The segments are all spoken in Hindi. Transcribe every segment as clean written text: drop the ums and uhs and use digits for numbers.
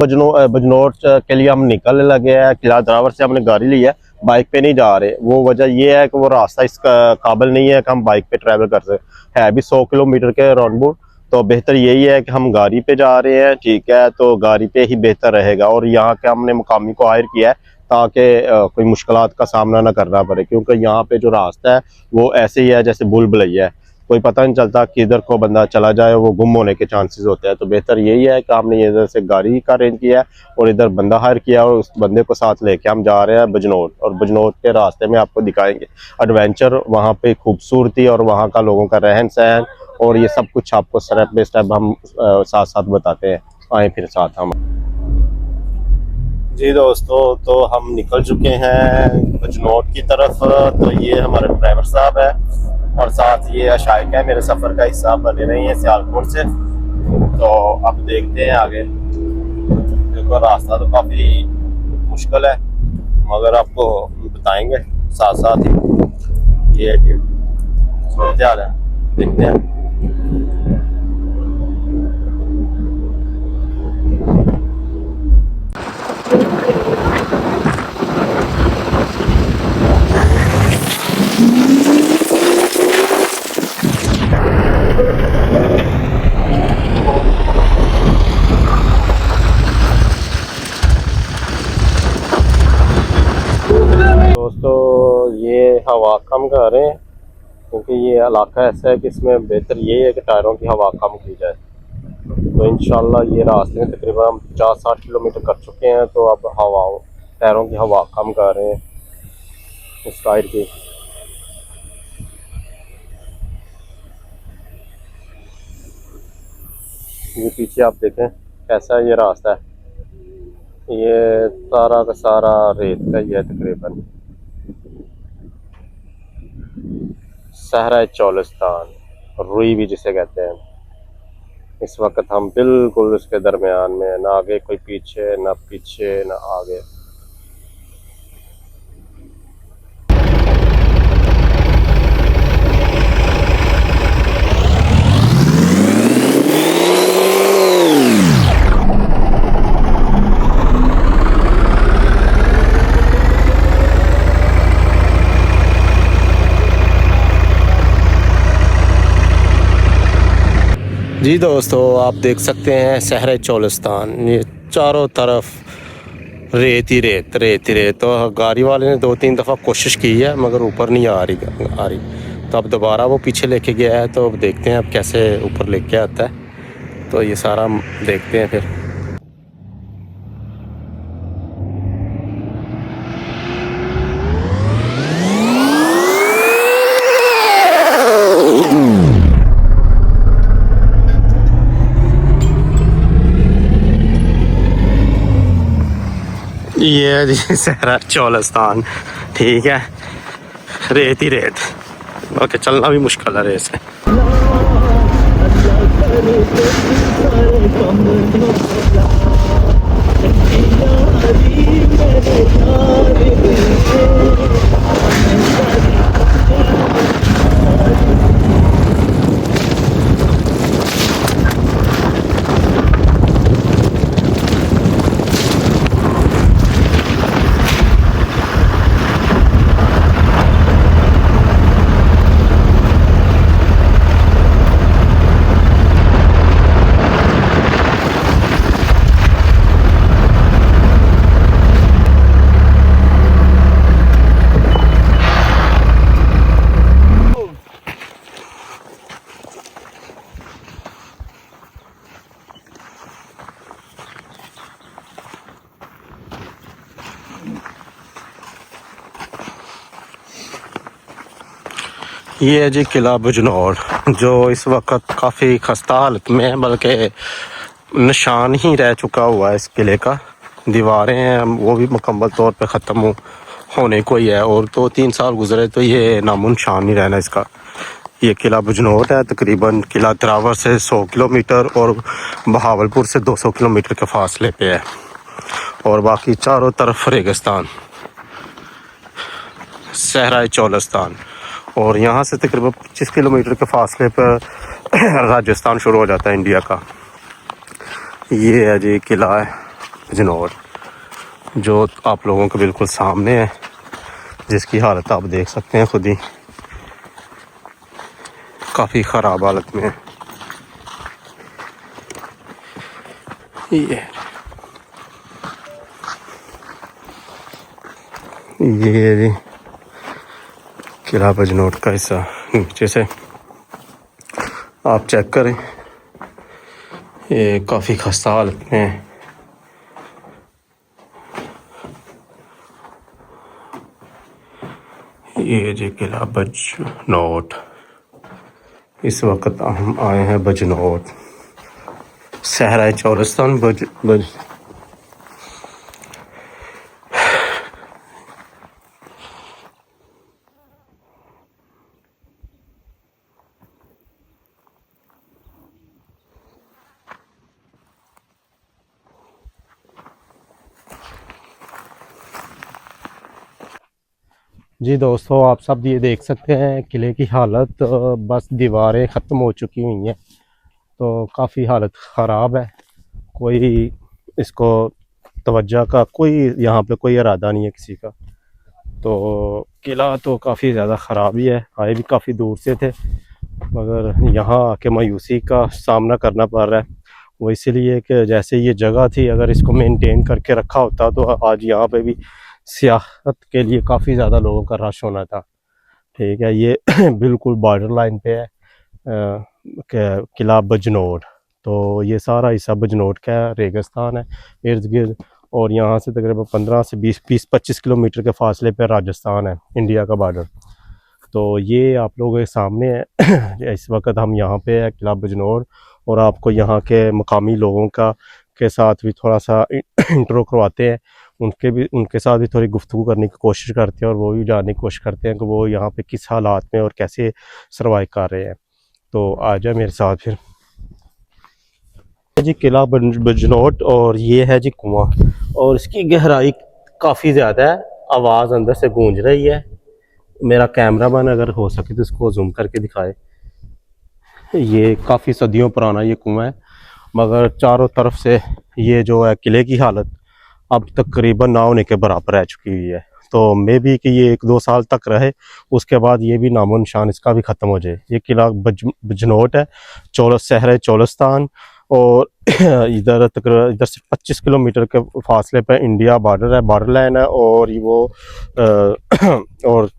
बजनोट के लिए हम निकलने लगे हैं। किला ड्राइवर से हमने गाड़ी ली है, बाइक पे नहीं जा रहे। वो वजह ये है कि वो रास्ता इस काबिल नहीं है कि हम बाइक पे ट्रैवल कर सकें। है भी 100 किलोमीटर के राउंड बूट, तो बेहतर यही है कि हम गाड़ी पे जा रहे हैं। ठीक है, तो गाड़ी पे ही बेहतर रहेगा। और यहाँ के हमने मुकामी को हायर किया है ताकि कोई मुश्किलात का सामना ना करना पड़े, क्योंकि यहाँ पे जो रास्ता है वो ऐसे ही है जैसे भूल भुलैया है। कोई पता नहीं चलता किधर को बंदा चला जाए, वो गुम होने के चांसेस होते हैं। तो बेहतर यही है कि हमने इधर से गाड़ी का अरेंज किया है और इधर बंदा हायर किया और उस बंदे को साथ लेके हम जा रहे हैं बजनोट। और बजनोट के रास्ते में आपको दिखाएंगे एडवेंचर, वहाँ पे खूबसूरती और वहाँ का लोगों का रहन सहन, और ये सब कुछ आपको स्टेप बाय स्टेप हम साथ साथ बताते हैं। आए फिर साथ हम। जी दोस्तों, तो हम निकल चुके हैं बजनोट की तरफ। तो ये हमारे ड्राइवर साहब है और साथ ये अशाइक है, मेरे सफ़र का हिस्सा बने रही है सियालकोट से। तो अब देखते हैं आगे। देखो रास्ता तो काफ़ी मुश्किल है, मगर आपको बताएंगे साथ साथ ही। ये सूरत हाल है, देखते हैं। दोस्तों ये हवा कम कर रहे हैं, क्योंकि ये इलाका ऐसा है कि इसमें बेहतर यही है कि टायरों की हवा कम की जाए। तो इंशाल्लाह ये रास्ते में तकरीबन हम 50-60 किलोमीटर कर चुके हैं। तो अब टायरों की हवा कम कर रहे हैं इस टायर की। ये पीछे आप देखें कैसा ये रास्ता है, ये सारा का सारा रेत का ही है तकरीबन। सहरा चोलिस्तान, रुई भी जिसे कहते हैं। इस वक्त हम बिल्कुल उसके दरमियान में, ना आगे कोई पीछे, ना पीछे ना आगे। जी दोस्तों, आप देख सकते हैं सहरा चोलिस्तान, ये चारों तरफ रेत ही रेत, रेत ही रेत। तो गाड़ी वाले ने 2-3 दफ़ा कोशिश की है मगर ऊपर नहीं आ रही। तो अब दोबारा वो पीछे लेके गया है, तो अब देखते हैं अब कैसे ऊपर लेके आता है। तो ये सारा देखते हैं फिर। ये है जी सहरा चोलिस्तान, ठीक है, रेत ही रेत। ओके, चलना भी मुश्किल है रेत से। ये है जी किला बजनौर, जो इस वक्त काफ़ी खस्ता हालत में है, बल्कि निशान ही रह चुका हुआ है इस किले का। दीवारें हैं वो भी मुकम्मल तौर पे ख़त्म होने को ही है, और 2-3 साल गुजरे तो ये नामो निशान नहीं रहना इसका। ये किला बजनौर है, तकरीबन किला ड्रावर से 100 किलोमीटर और बहावलपुर से 200 किलोमीटर के फासले पे है, और बाकी चारों तरफ रेगिस्तान, सहरा चोलिस्तान। और यहाँ से तकरीबन 25 किलोमीटर के फासले पर राजस्थान शुरू हो जाता है इंडिया का। ये है जी किला है। बिजनौर, जो आप लोगों के बिल्कुल सामने है, जिसकी हालत आप देख सकते हैं खुद ही, काफ़ी ख़राब हालत में है। ये किला बिजनौर का हिस्सा नीचे से आप चेक करें, ये काफ़ी खस्ता हालत में है। ये जी किला बिजनौर। इस वक्त हम आए हैं बिजनौर, सहराए चौरस्तान जी दोस्तों, आप सब ये देख सकते हैं किले की हालत, बस दीवारें ख़त्म हो चुकी हुई हैं, तो काफ़ी हालत ख़राब है। कोई इसको तवज्जो का कोई यहाँ पे कोई इरादा नहीं है किसी का। तो किला तो काफ़ी ज़्यादा ख़राब ही है। आए भी काफ़ी दूर से थे, मगर यहाँ आके मायूसी का सामना करना पड़ रहा है। वो इसलिए कि जैसे ये जगह थी, अगर इसको मेंटेन करके रखा होता तो आज यहाँ पे भी सियाहत के लिए काफ़ी ज़्यादा लोगों का रश होना था। ठीक है, ये बिल्कुल बॉर्डर लाइन पे है किला बिजनौर। तो ये सारा हिस्सा बिजनौर का रेगिस्तान है इर्द गिर्द, और यहाँ से तकरीबन 15 से 20-25 किलोमीटर के फासले पर राजस्थान है, इंडिया का बॉर्डर। तो ये आप लोगों के सामने है। इस वक्त हम यहाँ पे है किला बिजनौर, और आपको यहाँ के मकामी लोगों का के साथ भी थोड़ा सा इंट्रो करवाते हैं। उनके साथ भी थोड़ी गुफ्तगू करने की कोशिश करते हैं, और वो भी जानने की कोशिश करते हैं कि वो यहाँ पे किस हालात में और कैसे सर्वाइव कर रहे हैं। तो आ जाए मेरे साथ फिर। जी किला बिजनौर, और ये है जी कुआं, और इसकी गहराई काफ़ी ज़्यादा है। आवाज़ अंदर से गूंज रही है। मेरा कैमरामैन अगर हो सके तो इसको जूम करके दिखाए। ये काफ़ी सदियों पुराना ये कुआं है, मगर चारों तरफ से ये जो है किले की हालत अब तकरीबन ना होने के बराबर रह चुकी हुई है। तो मे भी कि ये 1-2 साल तक रहे, उसके बाद ये भी नामो निशान इसका भी ख़त्म हो जाए। ये किला बिजनौर है, सहरे चौलस्तान, और इधर से 25 किलोमीटर के फासले पर इंडिया बॉर्डर है, बॉर्डर लाइन है। और वो और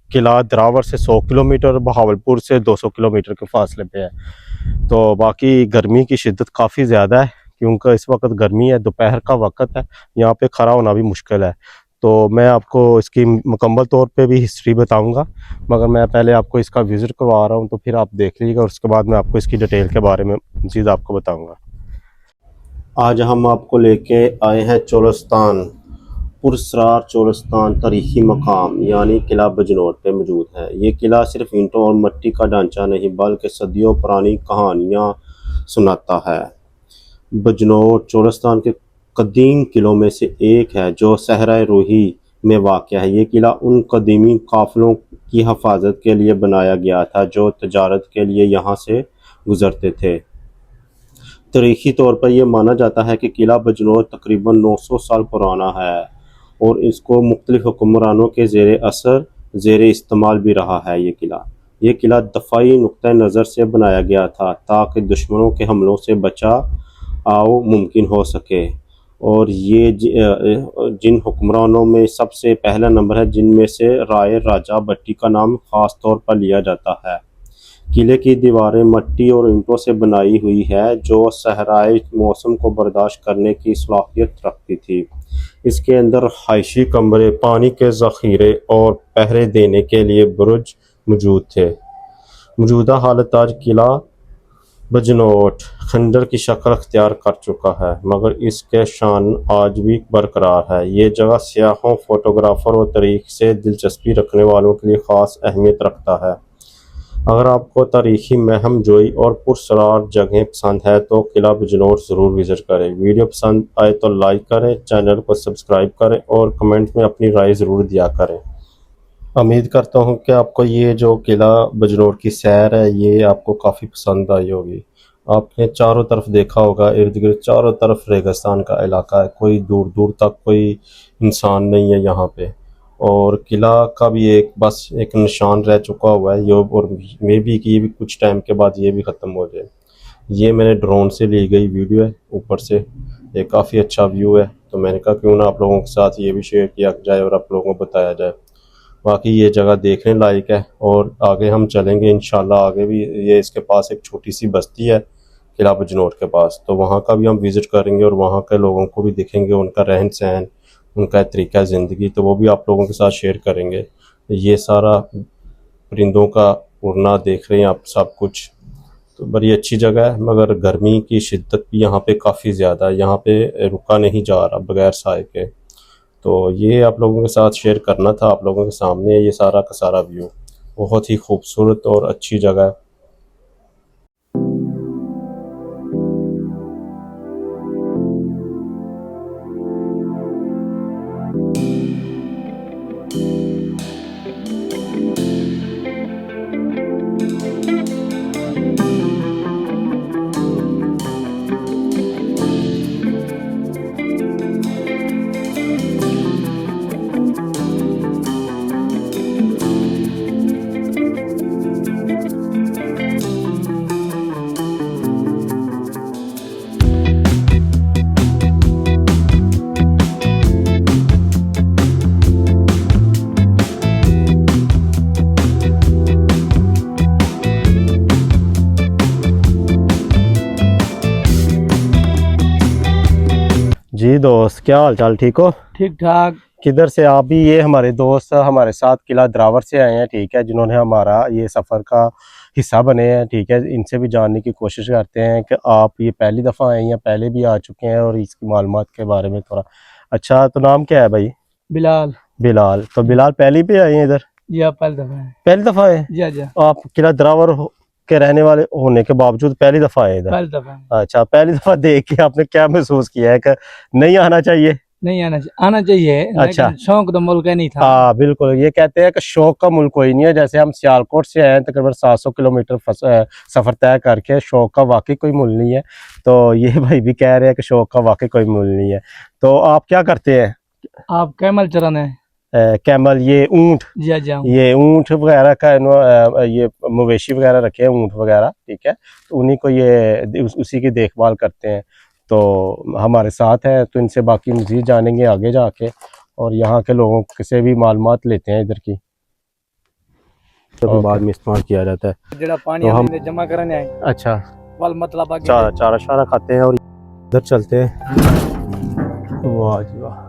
किला द्रावर से 100 किलोमीटर, बहावलपुर से 200 किलोमीटर के फासले पे है। तो बाकी गर्मी की शिद्दत काफ़ी ज़्यादा है, क्योंकि इस वक्त गर्मी है, दोपहर का वक्त है, यहाँ पे खड़ा होना भी मुश्किल है। तो मैं आपको इसकी मुकम्मल तौर पे भी हिस्ट्री बताऊंगा, मगर मैं पहले आपको इसका विज़िट करवा रहा हूँ, तो फिर आप देख लीजिएगा, और उसके बाद मैं आपको इसकी डिटेल के बारे में मज़ीद आपको बताऊँगा। आज हम आपको लेके आए हैं चोलस्तान, पुरस्रार चोलस्तान तारीखी मकाम यानी किला बिजनौर पे मौजूद है। ये किला सिर्फ ईंटों और मिट्टी का ढांचा नहीं, बल्कि सदियों पुरानी कहानियाँ सुनाता है। बिजनौर चोलस्तान के कदीम किलों में से एक है, जो सहरा रूही में वाक़या है। ये किला उन कदीमी काफ़िलों की हिफाजत के लिए बनाया गया था, जो तजारत के लिए यहाँ से गुज़रते थे। तारीखी तौर पर यह माना जाता है कि किला बिजनौर तकरीबन 900 साल पुराना है, और इसको मुख्तलिफ हुक्मरानों के ज़ेर इस्तेमाल भी रहा है। ये किला दफ़ाई नुक्ता नज़र से बनाया गया था, ताकि दुश्मनों के हमलों से बचाव मुमकिन हो सके। और ये जिन हुक्मरानों में सबसे पहला नंबर है, जिनमें से राय राजा भट्टी का नाम ख़ास तौर पर लिया जाता है। किले की दीवारें मिट्टी और ईंटों से बनाई हुई है, जो सहराई मौसम को बर्दाश्त करने की सलाहियत रखती थी। इसके अंदर रहायशी कमरे, पानी के ज़ख़ीरे और पहरे देने के लिए बुरुज मौजूद थे। मौजूदा हालत आज किला बिजनौर खंडर की शक्ल अख्तियार कर चुका है, मगर इसके शान आज भी बरकरार है। ये जगह सियाहों, फोटोग्राफर और तारीख से दिलचस्पी रखने वालों के लिए ख़ास अहमियत रखता है। अगर आपको तारीखी महम जोई और पुरसरार जगहें पसंद है तो किला बिजनौर ज़रूर विज़िट करें। वीडियो पसंद आए तो लाइक करें, चैनल को सब्सक्राइब करें, और कमेंट में अपनी राय ज़रूर दिया करें। उम्मीद करता हूँ कि आपको ये जो किला बिजनौर की सैर है, ये आपको काफ़ी पसंद आई होगी। आपने चारों तरफ देखा होगा, इर्द गिर्द चारों तरफ रेगिस्तान का इलाका है, कोई दूर दूर तक कोई इंसान नहीं है यहाँ पे। और किला का भी एक बस एक निशान रह चुका हुआ है ये, और मे बी कि ये भी कुछ टाइम के बाद ये भी ख़त्म हो जाए। ये मैंने ड्रोन से ली गई वीडियो है ऊपर से, ये काफ़ी अच्छा व्यू है, तो मैंने कहा क्यों ना आप लोगों के साथ ये भी शेयर किया जाए और आप लोगों को बताया जाए। बाकी ये जगह देखने लायक है, और आगे हम चलेंगे इंशाल्लाह। आगे भी ये इसके पास एक छोटी सी बस्ती है किला बजनोट के पास, तो वहाँ का भी हम विज़िट करेंगे और वहाँ के लोगों को भी देखेंगे, उनका रहन सहन, उनका तरीका ज़िंदगी, तो वो भी आप लोगों के साथ शेयर करेंगे। ये सारा परिंदों का उड़ना देख रहे हैं आप सब कुछ, तो बड़ी अच्छी जगह है। मगर गर्मी की शिद्दत भी यहाँ पे काफ़ी ज़्यादा है, यहाँ पे रुका नहीं जा रहा बगैर साए के। तो ये आप लोगों के साथ शेयर करना था, आप लोगों के सामने ये सारा का सारा व्यू। बहुत ही खूबसूरत और अच्छी जगह है। जी दोस्त, क्या हाल चाल, ठीक हो? ठीक ठाक। किधर से आप भी? ये हमारे दोस्त हमारे साथ किला द्रावर से आए हैं, ठीक है, जिन्होंने हमारा ये सफ़र का हिस्सा बने हैं, ठीक है। इनसे भी जानने की कोशिश करते हैं कि आप ये पहली दफ़ा आए हैं या पहले भी आ चुके हैं, और इसकी मालूमात के बारे में थोड़ा। अच्छा, तो नाम क्या है भाई? बिलाल। बिलाल। तो बिलाल पहले भी आए हैं इधर? जी हाँ, पहली दफा है। पहली दफ़ा आए? जी। आप किला द्रावर के रहने वाले होने के बावजूद पहली दफ़ा आए इधर? पहली दफा। अच्छा, पहली दफ़ा देख के आपने क्या महसूस किया है कि नहीं आना चाहिए? नहीं आना चाहिए। अच्छा। लेकिन शौक तो मुल्क का नहीं था। हाँ बिल्कुल, ये कहते हैं कि शौक का मुल्क कोई नहीं है। जैसे हम सियालकोट से आए हैं, तकरीबन 700 किलोमीटर सफ़र तय करके, शौक का वाकई कोई मूल नहीं है। तो ये भाई भी कह रहे हैं कि शौक का वाकई कोई मूल नहीं है। तो आप क्या करते हैं? आप कैमल चराना है? कैमल, ये ऊंट? जी हाँ। ये ऊंट वगैरह का ये मवेशी वगैरह रखे हैं, ऊंट वगैरह, ठीक है। तो उन्हीं को ये उसी की देखभाल करते हैं। तो हमारे साथ है, तो इनसे बाकी मज़ीद जानेंगे आगे जाके, और यहाँ के लोगों से भी मालूमात लेते हैं इधर की, तो बाद में इस्तेमाल किया जाता है। जड़ा पानी तो हम जमा करने आए। अच्छा, वाल मतलब चारा शारा खाते हैं और इधर चलते हैं। वाह जी वाह।